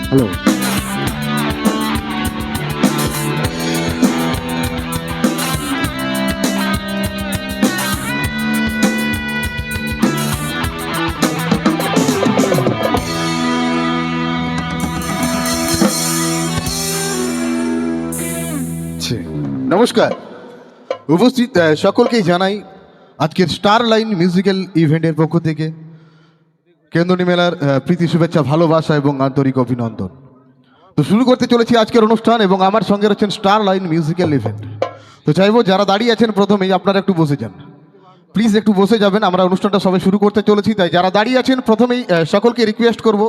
Hello. নমস্কার উপস্থিত সকলকেই জানাই আজকের স্টার লাইন মিউজিক্যাল ইভেন্টের পক্ষ থেকে কেন্দনী মেলার প্রীতি শুভেচ্ছা ভালোবাসা এবং আন্তরিক অভিনন্দন। তো শুরু করতে চলেছি আজকের অনুষ্ঠান এবং আমার সঙ্গে রয়েছেন স্টার লাইন মিউজিক্যাল ইভেন্ট। তো চাইবো যারা দাঁড়িয়ে আছেন প্রথমেই আপনারা একটু বসে যান, প্লিজ একটু বসে যাবেন। আমরা অনুষ্ঠানটা সবাই শুরু করতে চলেছি, তাই যারা দাঁড়িয়ে আছেন প্রথমেই সকলকে রিকোয়েস্ট করব,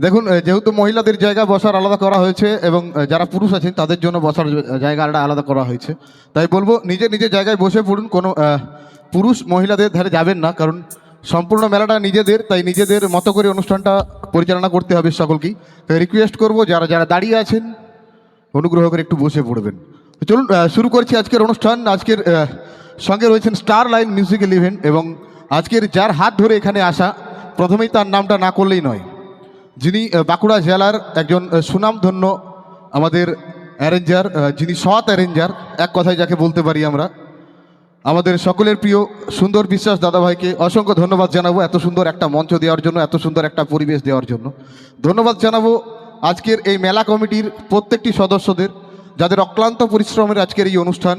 দেখুন যেহেতু মহিলাদের জায়গা বসার আলাদা করা হয়েছে এবং যারা পুরুষ আছেন তাদের জন্য বসার জায়গা আলাদা করা হয়েছে, তাই বলবো নিজের নিজের জায়গায় বসে পড়ুন। কোনো পুরুষ মহিলাদের ধারে যাবেন না, কারণ সম্পূর্ণ মেলাটা নিজেদের, তাই নিজেদের মতো করে অনুষ্ঠানটা পরিচালনা করতে হবে সকলকেই। তাই রিকোয়েস্ট করব যারা যারা দাঁড়িয়ে আছেন অনুগ্রহ করে একটু বসে পড়বেন। চলুন শুরু করছি আজকের অনুষ্ঠান। আজকের সঙ্গে রয়েছেন স্টার লাইন মিউজিক্যাল ইভেন্ট এবং আজকের যার হাত ধরে এখানে আসা, প্রথমেই তার নামটা না করলেই নয়, যিনি বাঁকুড়া জেলার একজন সুনামধন্য আমাদের অ্যারেঞ্জার, যিনি সৎ অ্যারেঞ্জার এক কথায় যাকে বলতে পারি আমরা, আমাদের সকলের প্রিয় সুন্দর বিশ্বাস দাদাভাইকে অসংখ্য ধন্যবাদ জানাবো এত সুন্দর একটা মঞ্চ দেওয়ার জন্য, এত সুন্দর একটা পরিবেশ দেওয়ার জন্য। ধন্যবাদ জানাবো আজকের এই মেলা কমিটির প্রত্যেকটি সদস্যদের, যাদের অক্লান্ত পরিশ্রমের আজকের এই অনুষ্ঠান,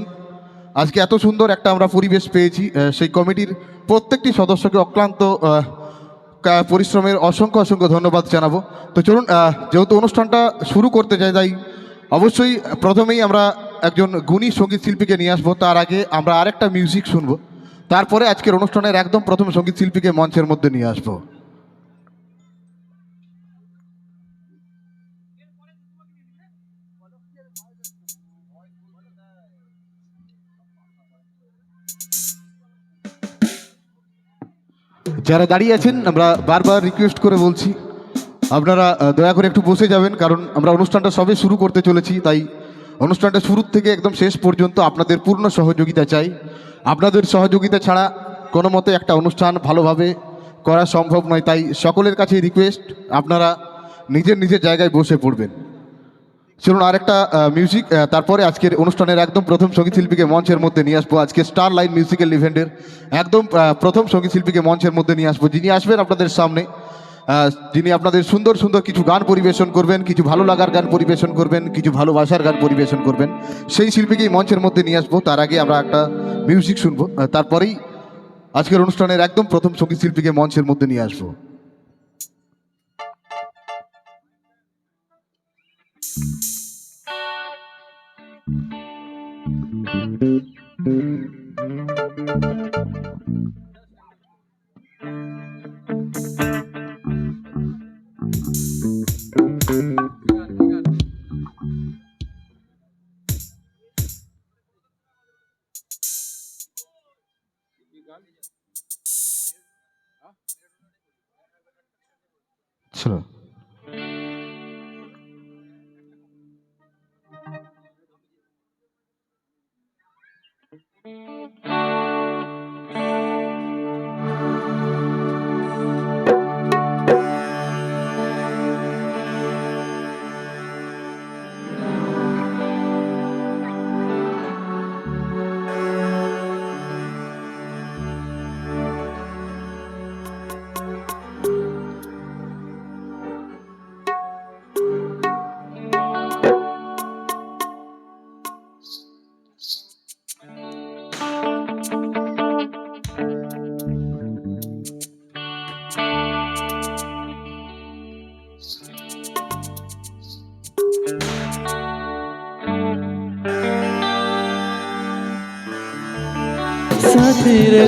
আজকে এত সুন্দর একটা আমরা পরিবেশ পেয়েছি। সেই কমিটির প্রত্যেকটি সদস্যকে অক্লান্ত পরিশ্রমের অসংখ্য অসংখ্য ধন্যবাদ জানাবো। তো চলুন যেহেতু অনুষ্ঠানটা শুরু করতে চাই, তাই অবশ্যই প্রথমেই আমরা একজন গুণী সঙ্গীত শিল্পীকে নিয়ে আসবো। তার আগে আমরা আরেকটা মিউজিক শুনবো, তারপরে আজকের অনুষ্ঠানের একদম প্রথম সঙ্গীত শিল্পীকে মঞ্চের মধ্যে নিয়ে আসবো। যারা দাঁড়িয়ে আছেন আমরা বারবার রিকোয়েস্ট করে বলছি আপনারা দয়া করে একটু বসে যাবেন, কারণ আমরা অনুষ্ঠানটা সবে শুরু করতে চলেছি। তাই অনুষ্ঠানটা শুরু থেকে একদম শেষ পর্যন্ত আপনাদের পূর্ণ সহযোগিতা চাই। আপনাদের সহযোগিতা ছাড়া কোনো মতে একটা অনুষ্ঠান ভালোভাবে করা সম্ভব নয়। তাই সকলের কাছে রিকোয়েস্ট, আপনারা নিজের নিজের জায়গায় বসে পড়বেন। চলুন আরেকটা মিউজিক, তারপরে আজকের অনুষ্ঠানের একদম প্রথম সঙ্গীত শিল্পীকে মঞ্চের মধ্যে নিয়ে আসবো। আজকে স্টার লাইন মিউজিক্যাল ইভেন্টের একদম প্রথম সঙ্গীত শিল্পীকে মঞ্চের মধ্যে নিয়ে আসবো, যিনি আসবেন আপনাদের সামনে, যিনি আপনাদের সুন্দর সুন্দর কিছু গান পরিবেশন করবেন, কিছু ভালো লাগার গান পরিবেশন করবেন, কিছু ভালোবাসার গান পরিবেশন করবেন। সেই শিল্পীকেই মঞ্চের মধ্যে নিয়ে আসবো। তার আগে আমরা একটা মিউজিক শুনবো, তারপরেই আজকের অনুষ্ঠানের একদম প্রথম সঙ্গীত শিল্পীকে মঞ্চের মধ্যে নিয়ে আসবো। চলো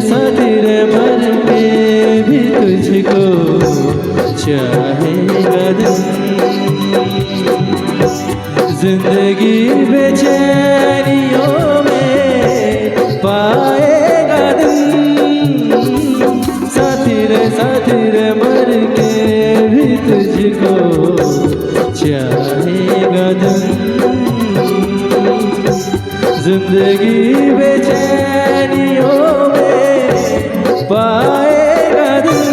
साथी रे मर के भी तुझको चाहेगा दिल, जिंदगी बेचैनियों में पाएगा दिल। साथी रे मर के भी तुझको चाहेगा दिल, जिंदगी बेचैनियों में पाएगा दिल।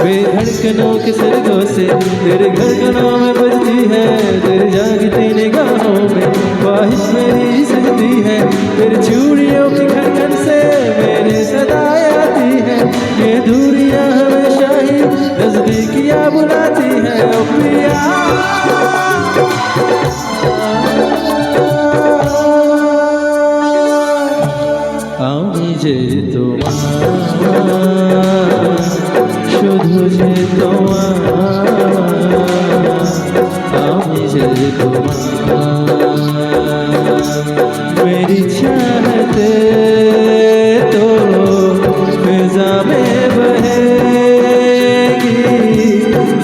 बेधड़कनों के सरगों से तेरे धड़कनों में बजती है, तेरे जागती निगाहों में ख्वाहिश मेरी सजती है। तेरे चूड़ियों की खनखन से मेरी सदाएं आती है, ये दूरियां हमेशा ही नजदीकियां बुलाती है। ओ प्रिया আমি যে তোমার, শুধু যে তোমার, আমি যে তোমার। मेरी चाहते तो फिजा में बहेगी,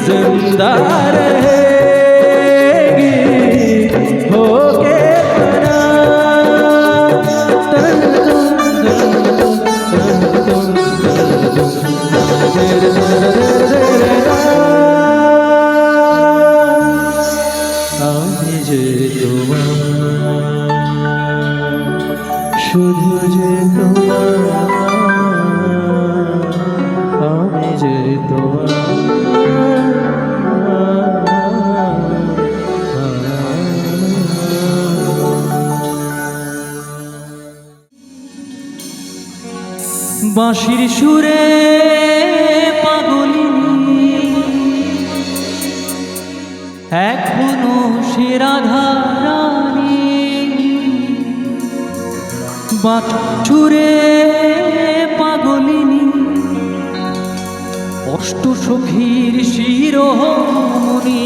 जिंदा रहेगी होके बना। আমি যে তোমার, শুধু যে তোমার, আমি যে তোমার। বাঁশির সুরে পাগলিনী এখনো সে রাধা রানী, বাঁশিরে পাগলিনী অষ্ট সখীর শিরোমণি,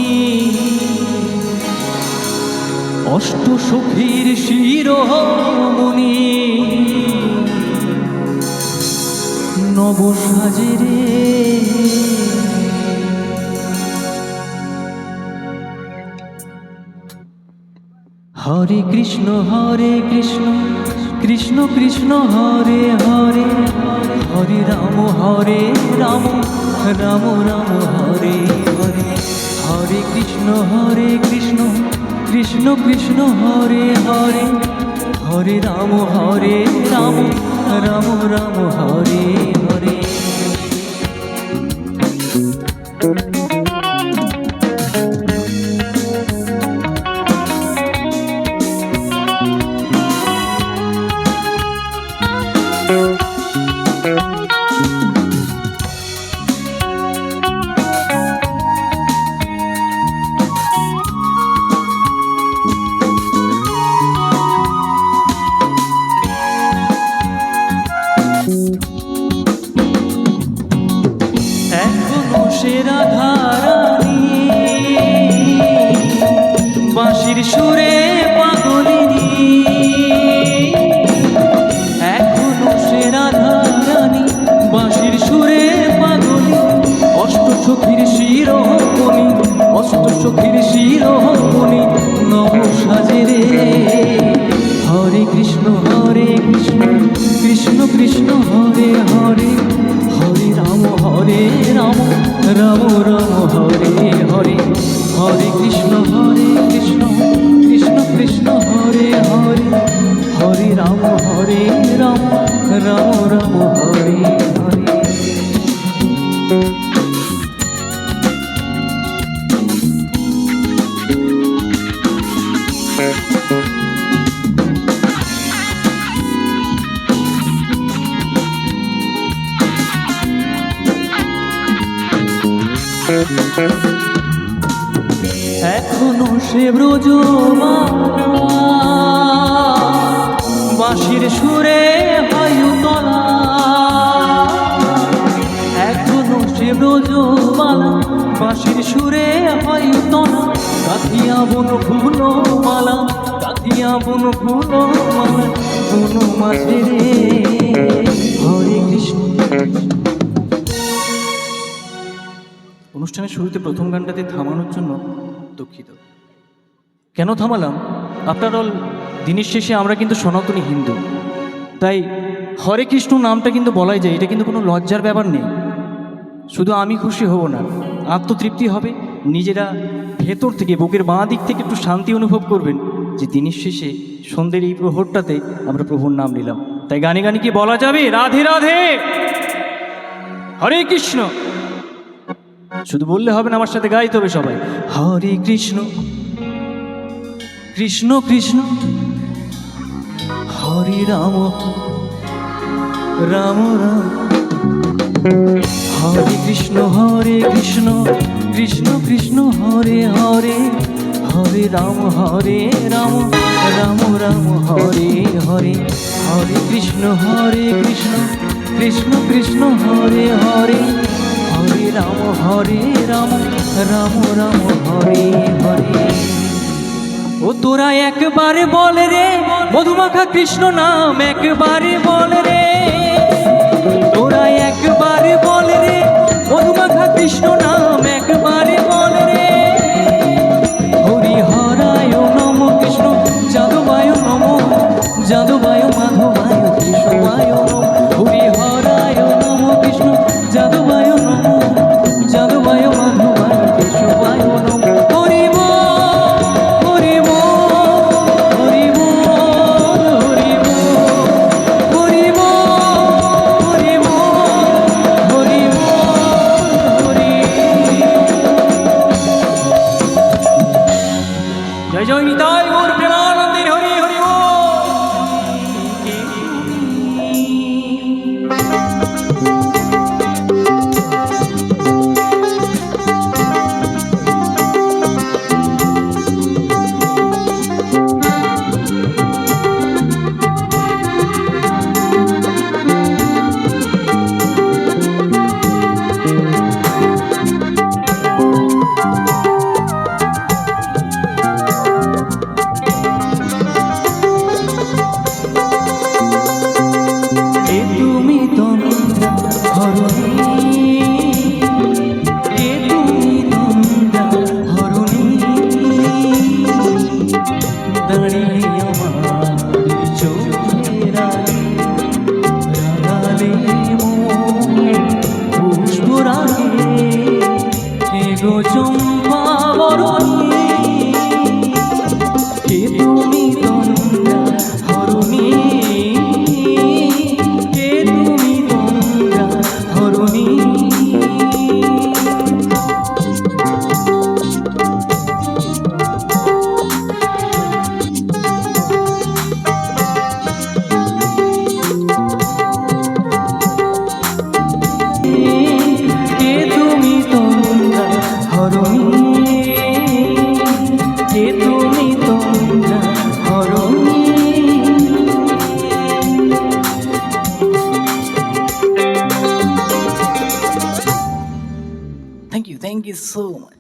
অষ্ট সখীর শিরোমণি। নব সাজরে হরে কৃষ্ণ কৃষ্ণ কৃষ্ণ হরে হরে, হরে রাম রাম রাম রাম হরে হরে। হরে কৃষ্ণ কৃষ্ণ কৃষ্ণ হরে হরে, হরে রাম রাম রাম হরে হরে। এখনো সে রাধারানী বাঁশির সুরে পাগলিনী, এখনো সে রাধারানী বাঁশির সুরে পাগলিনী। অষ্ট সখীর শিরোমণি, অষ্ট সখীর শিরোমণি নব সাজে রে। হরে কৃষ্ণ কৃষ্ণ কৃষ্ণ হরে হরে, হরে রাম রাম রাম হরে হরে। হরে কৃষ্ণ কৃষ্ণ কৃষ্ণ হরে হরে, হরে রাম রাম রাম হরে হরে। এখনো সে ব্রজমালা বাঁশির সুরে হয়ুতলা, এখনো সে ব্রজমালা বাঁশির সুরে হয়ুতলা। কাঁথিয়া বন ফুল মালা, কাঁথিয়া বন ফুল মালা কোন মাঝে রে। হরে কৃষ্ণ। অনুষ্ঠানের শুরুতে প্রথম গানটাতে থামানোর জন্য দুঃখিত। কেন থামালাম? আপনার অল দিনের শেষে আমরা কিন্তু সনাতনী হিন্দু, তাই হরে কৃষ্ণ নামটা কিন্তু বলাই যায়, এটা কিন্তু কোনো লজ্জার ব্যাপার নেই। শুধু আমি খুশি হব না, আত্মতৃপ্তি হবে, নিজেরা ভেতর থেকে বুকের বাঁ দিক থেকে একটু শান্তি অনুভব করবেন যে দিনের শেষে সন্ধ্যের এই প্রহরটাতে আমরা প্রভুর নাম নিলাম। তাই গানে গানে কি বলা যাবে রাধে রাধে হরে কৃষ্ণ? শুধু বললে হবে না, আমার সাথে গাইতে হবে সবাই। হরে কৃষ্ণ কৃষ্ণ কৃষ্ণ হরে রাম রাম রাম। হরে কৃষ্ণ কৃষ্ণ কৃষ্ণ হরে হরে, হরে রাম রাম রাম হরে হরে। হরে কৃষ্ণ কৃষ্ণ কৃষ্ণ হরে হরে, হরে রাম রাম রাম হরে হরে। ও তোরা একবারে বল রে মধুমাখা কৃষ্ণ নাম, একবারে বল রে। তোরা একবারে বল রে মধুমাখা কৃষ্ণ নাম, একবারে বল রে। হরি হরায় নম কৃষ্ণ যাদবায় নম যাদবায়